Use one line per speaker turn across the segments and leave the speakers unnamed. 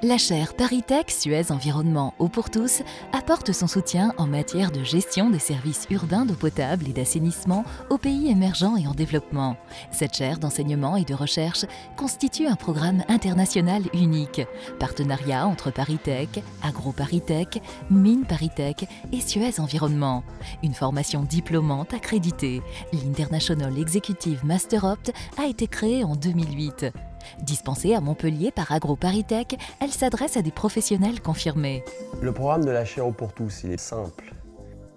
La chaire ParisTech Suez Environnement Eau pour tous apporte son soutien en matière de gestion des services urbains d'eau potable et d'assainissement aux pays émergents et en développement. Cette chaire d'enseignement et de recherche constitue un programme international unique. Partenariat entre ParisTech, AgroParisTech, Mines ParisTech et Suez Environnement. Une formation diplômante accréditée. l'International Executive Master Opt a été créée en 2008. Dispensée à Montpellier par AgroParisTech, elle s'adresse à des professionnels confirmés.
Le programme de la chaire Eau pour tous, il est simple.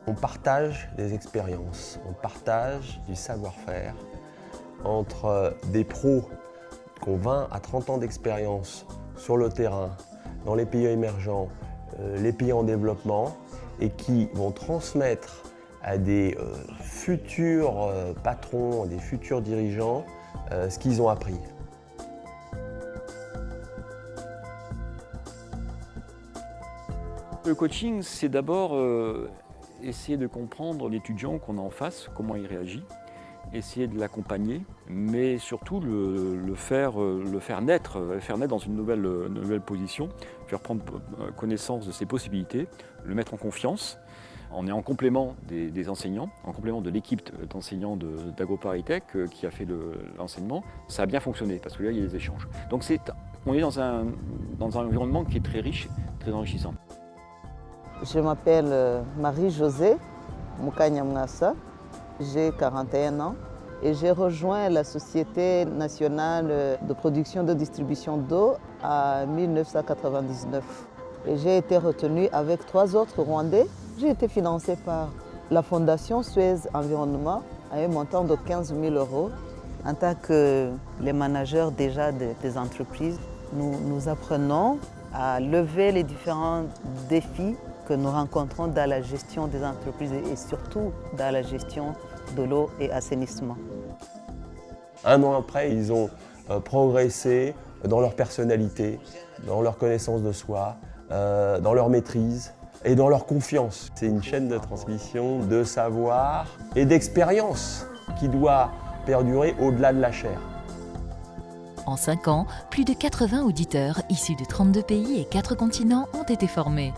On partage des expériences, on partage du savoir-faire entre des pros qui ont 20 à 30 ans d'expérience sur le terrain, dans les pays émergents, les pays en développement, et qui vont transmettre à des futurs patrons, des futurs dirigeants, ce qu'ils ont appris.
Le coaching, c'est d'abord essayer de comprendre l'étudiant qu'on a en face, comment il réagit, essayer de l'accompagner, mais surtout le faire naître dans une nouvelle position, faire prendre connaissance de ses possibilités, le mettre en confiance. On est en complément des enseignants, en complément de l'équipe d'enseignants d'AgroParisTech qui a fait l'enseignement. Ça a bien fonctionné parce que là, il y a des échanges. Donc on est dans un environnement qui est très riche, très enrichissant.
Je m'appelle Marie-Josée Moukanyamwassa, j'ai 41 ans et j'ai rejoint la Société nationale de production de distribution d'eau en 1999. Et j'ai été retenue avec 3 autres Rwandais. J'ai été financée par la Fondation Suez Environnement à un montant de 15 000 €. En tant que les managers déjà des entreprises, nous apprenons à lever les différents défis que nous rencontrons dans la gestion des entreprises et surtout dans la gestion de l'eau et assainissement.
Un an après, ils ont progressé dans leur personnalité, dans leur connaissance de soi, dans leur maîtrise et dans leur confiance. C'est une chaîne de transmission de savoir et d'expérience qui doit perdurer au-delà de la chaire.
En 5 ans, plus de 80 auditeurs issus de 32 pays et 4 continents ont été formés.